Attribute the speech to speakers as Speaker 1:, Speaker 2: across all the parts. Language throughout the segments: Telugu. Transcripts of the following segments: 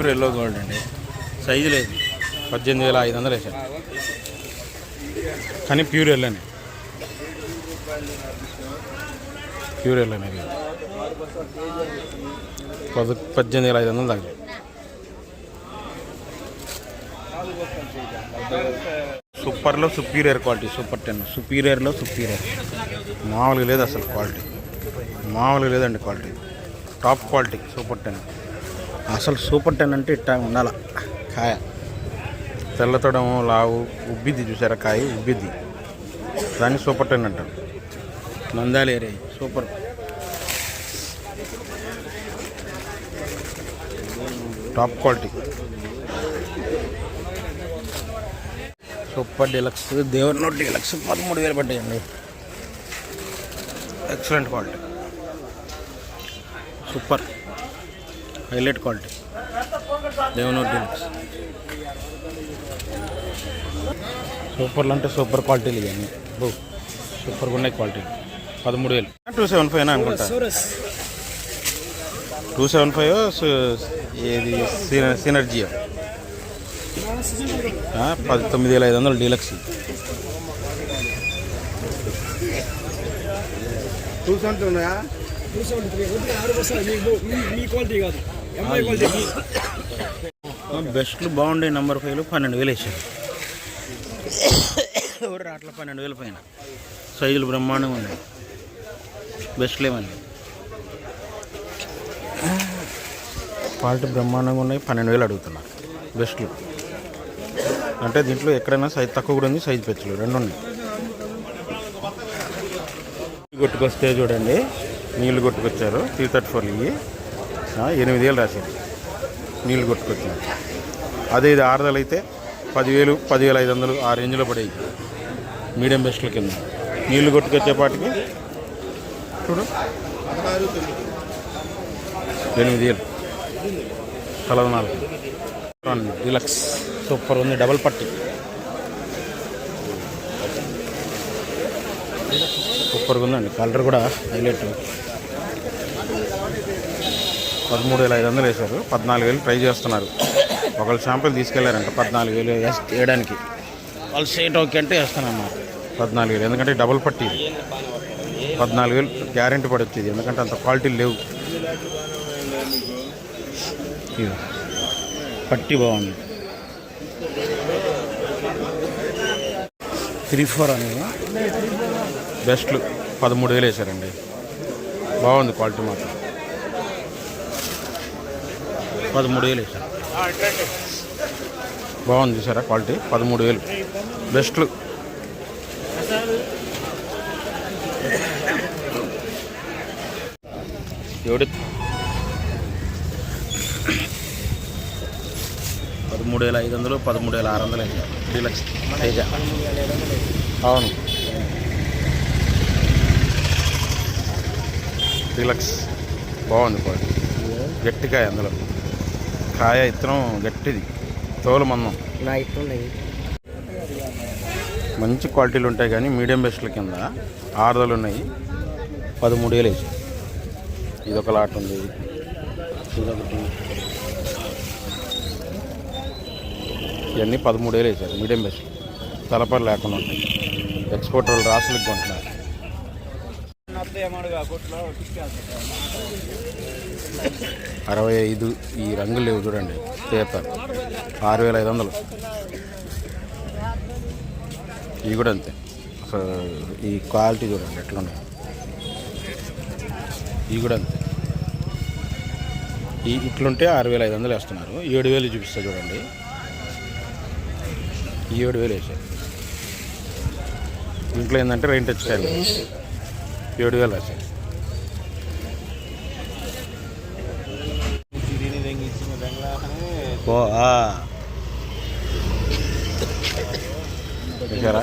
Speaker 1: ప్యూర్ ఎల్లో గోల్డ్ అండి. సైజు లేదు, 18,500 వేసారు. కానీ ప్యూర్ ఎల్లోనే, ప్యూర్ ఎల్లోనే. 18,500 దాకా. సూపర్లో సుపీరియర్ క్వాలిటీ, సూపర్ 10. సుపీరియర్లో సుపీరియర్ మామూలుగా లేదు అసలు. క్వాలిటీ మామూలుగా లేదండి. Quality top quality. సూపర్ 10 అసలు. సూపర్ 10 అంటే ఇట్టా ఉండాల. కాయ తెల్లతోడము, లావు, ఉబ్బిద్ది. చూసారా కాయ ఉబ్బిద్ది, దాన్ని సూపర్ 10 అంటారు. నందాలి area super. Top quality. Super deluxe దేవర్ నోట్ డీలక్స్ 13,000 పడ్డాయండి. Excellent quality, super highlight quality. దేవర్ నోట్ డీలక్స్ సూపర్లు అంటే సూపర్ క్వాలిటీలు ఇవన్నీ. సూపర్గా ఉన్నాయి క్వాలిటీ. 13,000. 275 అనుకుంటా. 275 ఏది సినర్జీ 19,500 డీలక్స్.
Speaker 2: 270 ఉన్నాయా?
Speaker 1: బెస్ట్లు బాగుండే. నంబర్ 5 12,000 వేసారు. ఎవరు అట్లా 12,000 పైన. సైజులు బ్రహ్మాండంగా ఉన్నాయి. బెస్ట్లు ఏమన్నా క్వాలిటీ బ్రహ్మాండంగా ఉన్నాయి. 12,000 అడుగుతున్నారు బెస్ట్లు. అంటే దీంట్లో ఎక్కడైనా సైజు తక్కువ కూడా ఉంది, సైజు పెంచులు రెండు ఉన్నాయి. కొట్టుకొస్తే చూడండి, నీళ్ళు కొట్టుకొచ్చారు. 334 ఇవి 8,000 రాశారు. నీళ్ళు కొట్టుకొచ్చారు. అదే ఇది ఆరుదలు అయితే 10,000, 10,500 ఆ రేంజ్లో పడేవి. మీడియం బెస్ట్ల కింద నీళ్ళు కొట్టుకొచ్చేపాటికి చూడు 8,000. 14 డీలక్స్ సూపర్ ఉంది. డబల్ పట్టి సూపర్గా ఉందండి. కలర్ కూడా హైలైట్. 13,500 వేశారు. 14,000 ట్రై చేస్తున్నారు. ఒకళ్ళు షాంపులు తీసుకెళ్లారంట 14,000 వేయడానికి. వాళ్ళు సేట్ ఓకే అంటే వేస్తానన్నారు 14,000. ఎందుకంటే డబల్ పట్టి 14,000 గ్యారెంటీ పడొచ్చేది. ఎందుకంటే అంత క్వాలిటీలు లేవు. ఇది పట్టి బాగుంది. 34 అని బెస్ట్లు 13,000 వేశారండి. బాగుంది క్వాలిటీ మాత్రం. 13,000 వేశారు. బాగుంది చూసారా క్వాలిటీ. 13,000 బెస్ట్లు. ఎవడి 13,500, 13,600 వేశారు. డీలక్స్ తేజ. అవును డీలక్స్ బాగుంది క్వాలిటీ. గట్టికాయ, అందులో కాయ ఇత్తనం గట్టిది, తోలు మందం. మంచి క్వాలిటీలు ఉంటాయి. కానీ మీడియం బెస్ట్ల కింద ఆరుదలు ఉన్నాయి. 13,000 వేసి. ఇదొక లాట్ ఉంది. ఇదొకటి. ఇవన్నీ 13,000 వేసారు. Medium best. తలపరి లేకుండా ఉంటాయి. ఎక్స్పోర్ట్ వాళ్ళు రాసులకు కొంటున్నారు. 65 ఈ రంగులు లేవు చూడండి. పేపర్ 6,500. ఇవి కూడా అంతే. ఈ క్వాలిటీ చూడండి ఎట్లున్నాయి. ఇవి కూడా అంతే. ఇట్లుంటే 6,500 వేస్తున్నారు. 7,000 చూపిస్తా చూడండి. 7,000 వేసారు. ఇంట్లో ఏంటంటే రెయిన్ టచ్ కాయలు 7,000 వేసారు. వేసారా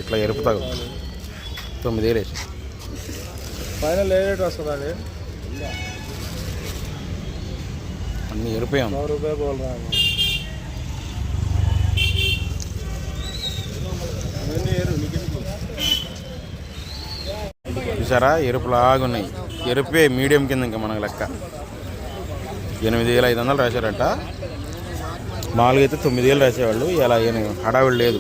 Speaker 1: ఇట్లా ఎరుపు తగు 9,000 వేసారు.
Speaker 2: ఫైనల్ ఏ రేట్ వస్తుంది?
Speaker 1: అన్నీ ఎరిపోయాం. చూసారా ఎరుపులాగా ఉన్నాయి. ఎరుపే మీడియం కింద ఇంకా మనకు లెక్క. 8,500 రాశారంట. మామూలుగా అయితే 9,000 రాసేవాళ్ళు. ఇలా హడావిడి లేదు,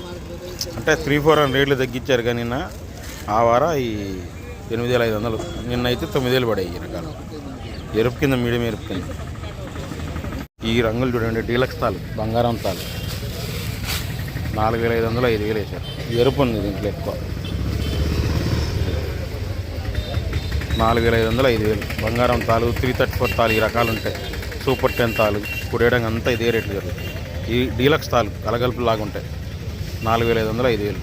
Speaker 1: అంటే 3-4 అని రేట్లు తగ్గించారు. కానీ నిన్న ఆ వారం ఈ 8,500, నిన్న అయితే 9,000 పడాయి ఈ రకాలు. ఎరుపు కింద, మీడియం ఎరుపు కింద. ఈ రంగులు చూడండి, డీలక్స్ తాలు, బంగారం తాలు. 4,500, 5,000 వేశారు. ఎరుపు ఉంది దీంట్లో ఎక్కువ. 4,500, 5,000 బంగారం తాలు, 334 తాలు ఈ రకాలు ఉంటాయి. సూపర్ 10 తాలు కుడేయడం అంతా ఇదే రేట్లు జరుగుతుంది. ఈ డీలక్స్ తాలు కలగలుపు లాగా ఉంటాయి. 4,500, 5,000.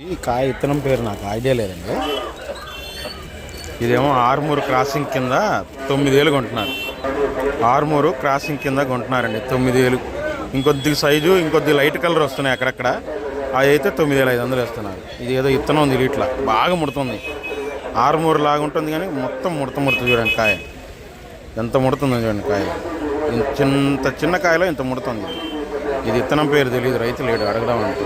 Speaker 1: ఈ కాయ విత్తనం పేరు నాకు ఐడియా లేదండి. ఇదేమో ఆర్మూరు క్రాసింగ్ కింద 9,000 కొంటున్నారు. ఆర్మూరు క్రాసింగ్ కింద కొంటున్నారండి 9,000. ఇంకొద్ది సైజు, ఇంకొద్ది లైట్ కలర్ వస్తున్నాయి అక్కడక్కడ. అవి అయితే 9,500 వేస్తున్నారు. ఇది ఏదో విత్తనం ఉంది, ఇట్లా బాగా ముడుతుంది. ఆర్మూరు లాగా ఉంటుంది కానీ మొత్తం ముడత చూడండి కాయ. ఎంత ముడుతుందో చూడండి కాయ. ఇంత చిన్న కాయలో ఇంత ముడుతుంది. ఇది విత్తనం పేరు తెలియదు, రైతు లేడు అడగడం అంటే.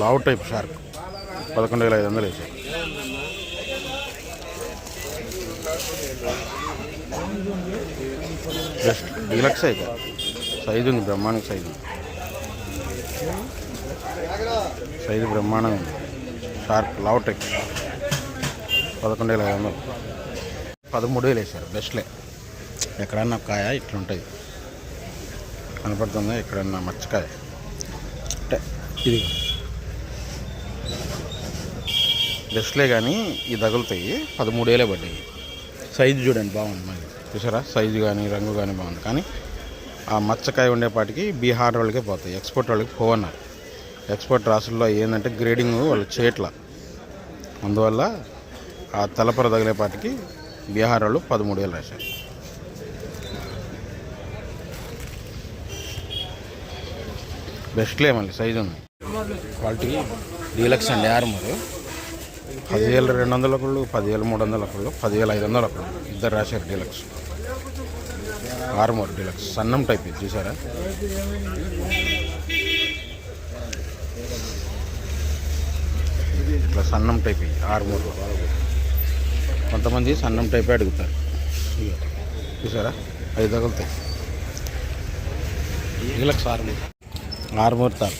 Speaker 1: లావు టైప్ షార్క్ 11,500 వేసారు. జస్ట్ డీలక్స్ అయితే సైజు ఉంది, బ్రహ్మాండంగా సైజు బ్రహ్మాండంగా ఉంది. షార్క్ లావు టైప్ 11,500. 13,000 వేసారు. బెస్ట్లే. ఎక్కడన్నా కాయ ఇట్లుంటుంది కనపడుతుందా? ఎక్కడన్నా మచ్చకాయ అంటే ఇది బెస్ట్లే, కానీ ఇది తగులుతాయి. 13,000 పడ్డాయి. సైజు చూడండి బాగుంది. మరి చూసారా, సైజు కానీ రంగు కానీ బాగుంది. కానీ ఆ మచ్చకాయ ఉండేపాటికి బీహార్ వాళ్ళకే పోతాయి, ఎక్స్పోర్ట్ వాళ్ళకి పోవన్నారు. ఎక్స్పోర్ట్ రాసుల్లో ఏంటంటే గ్రేడింగ్ వాళ్ళు చేయట్లా. అందువల్ల ఆ తలపర తగిలేపాటికి బీహార్ వాళ్ళు 13,000 రాశారు. బెస్ట్లే, మళ్ళీ సైజు ఉంది. క్వాలిటీ డీలక్స్ అండి. ఆర్మూరు 10,200 ఒకళ్ళు, 10,300 ఒకళ్ళు, 10,500 ఒకళ్ళు. ఇద్దరు రాశారు డీలక్స్. ఆర్మూర్ డీలక్స్ సన్నం టైప్ ఇది చూసారా. ఇట్లా సన్నం టైప్ ఇది ఆర్మూర్. కొంతమంది సన్నం టైపే అడుగుతారు. చూసారా, అవి తగులుతాయి. డీలక్స్ ఆర్మూర్ తార్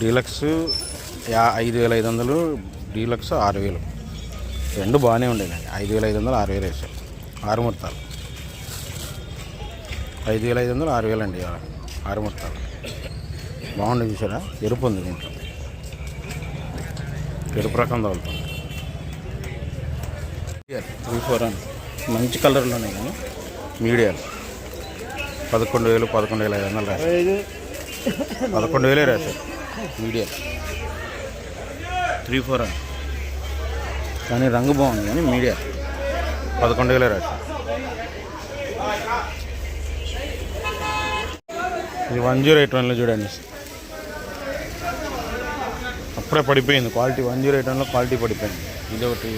Speaker 1: డీలక్స్ 5,500, డీలక్స్ 6,000. రెండు బాగానే ఉండేదండి. 5,500, 6,000 వేసారు. ఆరుమూరు తాలు 5,500, 6,000 అండి. ఆరుమూరు తాలు బాగుంది. చూసారా, ఎరుపు ఉంది దీంట్లో. ఎరుపు రకం తగులుతుంది. 3-4 అని మంచి కలర్లోనే, కానీ మీడియాలు 11,000, 11,500 రాశారు. 11,000 రాశారు మీడియాలు. 3-4 అని కానీ రంగు బాగుంది, కానీ మీడియా 11,000 రాశారు. ఇది 1081లో చూడండి, అప్పుడే పడిపోయింది క్వాలిటీ. 1081లో క్వాలిటీ పడిపోయింది. ఇదొకటి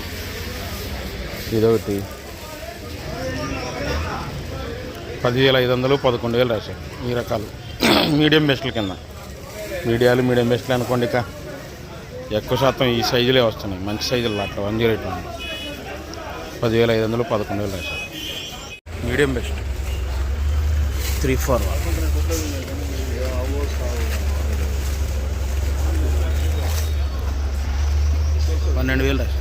Speaker 1: 10,500, 11,000 రాశారు. ఈ రకాలు మీడియం బెస్ట్ల కింద. మీడియం బెస్ట్లు అనుకోండి. ఇక ఎక్కువ శాతం ఈ సైజులే వస్తున్నాయి, మంచి సైజులు. అట్లా 1081 10,500, 11,000 రాశారు. మీడియం బెస్ట్ 3-4 12,000 రాశారు.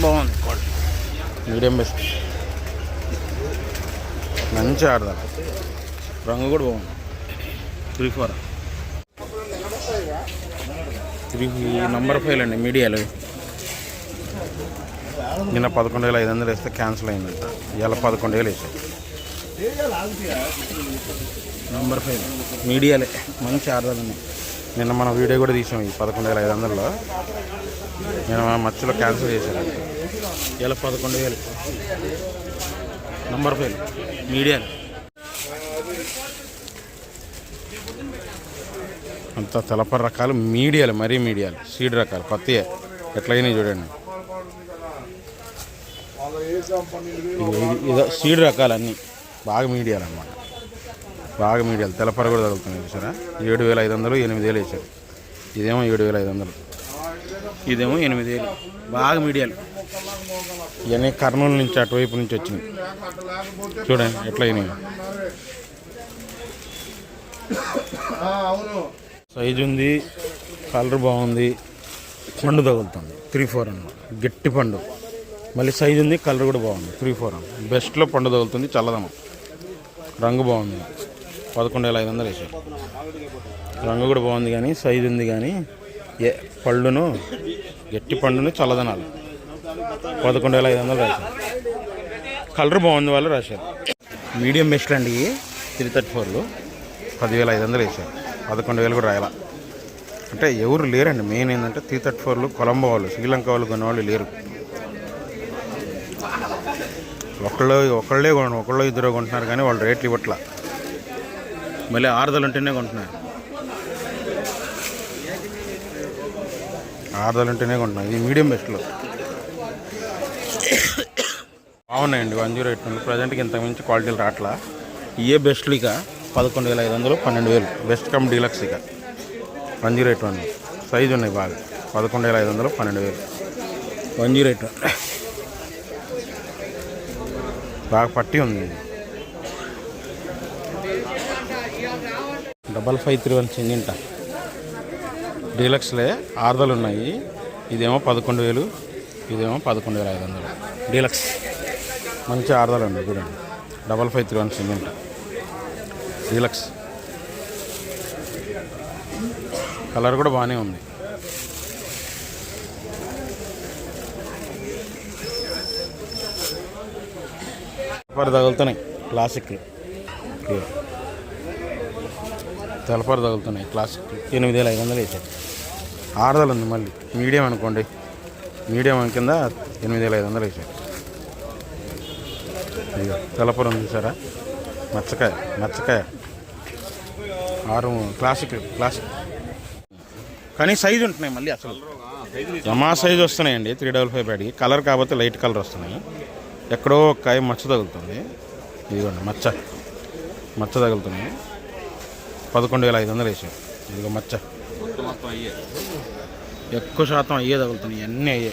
Speaker 1: బాగుంది క్వాలిటీ. మీడియం బెస్ట్ మంచి ఆడదాం. రంగు కూడా బాగుంది. 3-4 నంబర్ 5 అండి. మీడియాలు నిన్న 11,500 వేస్తే క్యాన్సిల్ అయిందంట. ఇవాళ 11,000 వేసారు. నంబర్ 5 మీడియాలే మంచి ఆడదాన్ని. నిన్న మన వీడియో కూడా తీసాం ఈ 11,500లో. నేను మధ్యలో క్యాన్సిల్ చేశాను. ఇలా 11,000 నంబర్ 5 మీడియాలు. అంత తలపర రకాలు మీడియాలు, మరీ మీడియాలు. సీడ్ రకాలు కొత్తయే ఎట్లయినా చూడండి. ఇదో సీడ్ రకాలన్నీ బాగా మీడియాలు అన్నమాట. బాగా మీడియాలు. తెలపర కూడా తగులుతున్నాయి చూసారా. 7,500, 8,000 వేసారు. ఇదేమో 7,500, ఇదేమో 8,000. బాగా మీడియాలు. ఇవన్నీ కర్నూలు నుంచి అటువైపు నుంచి వచ్చినాయి. చూడండి ఎట్లా అయినాయి.
Speaker 2: అవును.
Speaker 1: సైజు ఉంది, కలర్ బాగుంది, పండు తగులుతుంది 3-4 అన్న. గట్టి పండు, మళ్ళీ సైజు ఉంది, కలర్ కూడా బాగుంది. 3-4 అన్న. బెస్ట్లో పండు తగులుతుంది, చల్లదనం. రంగు బాగుంది. 11,500 వేసారు. రంగు కూడా బాగుంది, కానీ సైజు ఉంది, కానీ పళ్ళును గట్టి పండును చల్లదనాలు. 11,500 రాశారు. కలర్ బాగుంది వాళ్ళు రాశారు. మీడియం బెస్ట్లు అండి 334లు. 10,500 వేసారు. 11,000 కూడా రాయాల. అంటే ఎవరు లేరండి. మెయిన్ ఏంటంటే 334లు కొలంబో వాళ్ళు, శ్రీలంక వాళ్ళు కొనేవాళ్ళు లేరు. ఒకళ్ళే ఇద్దరు కొంటున్నారు, కానీ వాళ్ళు రేట్లు ఇవ్వట్లా. మళ్ళీ ఆరుదలు ఉంటేనే కొంటున్నారు. ఇది మీడియం బెస్ట్లో బాగున్నాయండి. 108 ప్రజెంట్కి ఇంతకు మించి క్వాలిటీలు రావట్లా. ఇవే బెస్ట్లు ఇక 11,500, 12,000 బెస్ట్ కమ్ డీలక్స్ ఇక 108 సైజు ఉన్నాయి బాగా. 11,500, 12,000 108 బాగా పట్టి ఉంది. 5531 చెందింట డీలక్స్లే ఆరుదలు ఉన్నాయి. ఇదేమో 11,000, ఇదేమో 11,500 డీలక్స్. మంచి ఆరుదలు ఉన్నాయి చూడండి. 5531 చెందింట డీలక్స్. కలర్ కూడా బాగానే ఉంది. తెలపర తగులుతున్నాయి క్లాసిక్లు. తెలపర తగులుతున్నాయి క్లాసిక్లు. 8,500 వేసారు. ఆరుదలు ఉంది. మళ్ళీ మీడియం అనుకోండి, మీడియం కింద 8,500 వేసారు. అయ్యో తెలపర ఉంది చూసారా. మచ్చకాయ 6 క్లాసిక్ కానీ సైజు ఉంటున్నాయి. మళ్ళీ అసలు యమా సైజు వస్తున్నాయండి 355 బ్యాడ్కి. కలర్ కాకపోతే లైట్ కలర్ వస్తున్నాయి. ఎక్కడో ఒక కాయ మచ్చ తగులుతుంది. ఇదిగోండి మచ్చ తగులుతున్నాయి. 11,500 వేసారు. ఇదిగో మచ్చ ఎక్కువ శాతం అయ్యే తగులుతున్నాయి. అన్నీ అయ్యే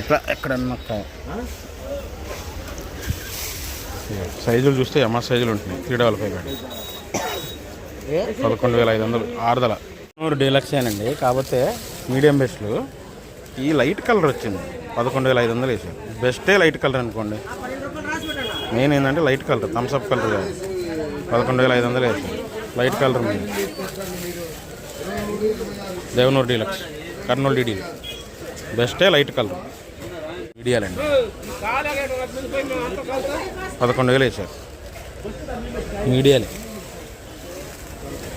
Speaker 1: ఇట్లా ఎక్కడన్నా సైజులు చూస్తే యమా సైజులు ఉంటున్నాయి. 355 బ్యాడ్ 11,500 ఆరుదల. డీలక్సేనండి, కాకపోతే మీడియం బెస్ట్లు. ఈ లైట్ కలర్ వచ్చింది 11,500 వేసారు. బెస్టే లైట్ కలర్ అనుకోండి. మెయిన్ ఏంటంటే లైట్ కలర్, థమ్స్అప్ కలర్ కాదు. 11,500 వేసారు. లైట్ కలర్ ఉంది. దేవనూరు డీలక్స్, కర్నూలు డీడీ బెస్టే లైట్ కలర్. మీడియాలండి 11,000 వేసారు.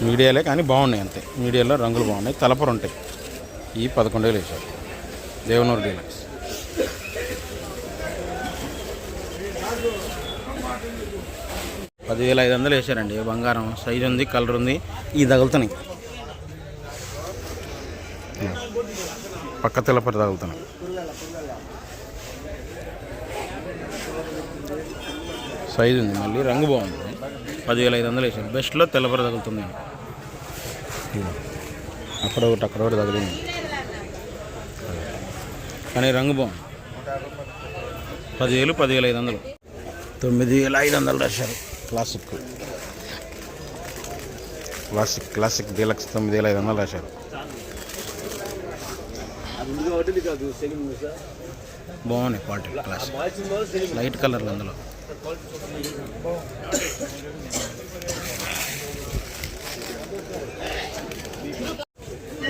Speaker 1: మీడియాలే కానీ బాగున్నాయి అంతే. మీడియాలో రంగులు బాగున్నాయి, తలపరు ఉంటాయి. ఈ 11,000 వేసారు. దేవనూరు డీలక్స్. $10,500 వేసారండి. బంగారం సైజు ఉంది, కలర్ ఉంది. ఈ తగులుతున్నాయి, పక్క తెల్లపరి తగులుతున్నాయి. సైజు ఉంది, మళ్ళీ రంగు బాగుంది. 10,500 వేసారు. బెస్ట్లో తెల్లపరి తగులుతుంది. అక్కడ ఒకటి తగిలింది, కానీ రంగు బాగుంది. 10,000, 10,500. 9,500 రాశారు. క్లాసిక్ డీలక్స్ 9,500 రాశారు. బాగున్నాయి క్వాలిటీ. క్లాసిక్ లైట్ కలర్లు అందులో.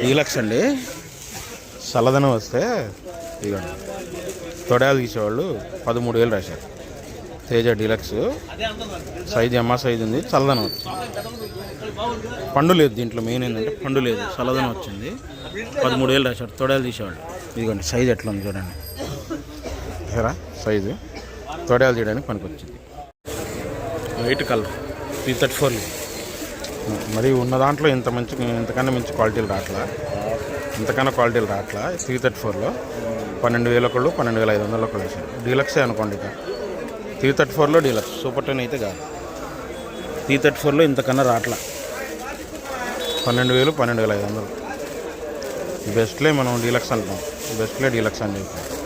Speaker 1: డీలక్స్ అండి. చల్లదనం వస్తే ఇవ్వండి. తొడాలు తీసేవాళ్ళు 13,000 రాశారు. తేజ డీలక్స్ సైజు ఎమ్మా సైజు ఉంది, చల్లదనం వచ్చింది. పండు లేదు దీంట్లో. మెయిన్ ఏంటంటే పండు లేదు, చల్లదనం వచ్చింది. 13,000 రాశారు. తొడాలు తీసేవాళ్ళు. ఇదిగోండి సైజు ఎట్లా ఉంది చూడండి. సరే సైజు తొడాలు తీయడానికి పనికొచ్చింది. White colour 334. మరి ఉన్న దాంట్లో ఇంతకన్నా మంచి క్వాలిటీలు రావట్లా. 334లో 12,000 ఒకళ్ళు, 12,500 ఒకళ్ళు వేసారు. డీలక్సే అనుకోండి. ఇక 334లో డీలక్స్, సూపర్ 10 అయితే కాదు. 334లో ఇంతకన్నా రావట్లా. 12,000, 12,500 బెస్ట్లే మనం డీలక్స్ అంటాం. బెస్ట్ ప్లేట్ డీలక్స్ అని చెప్పి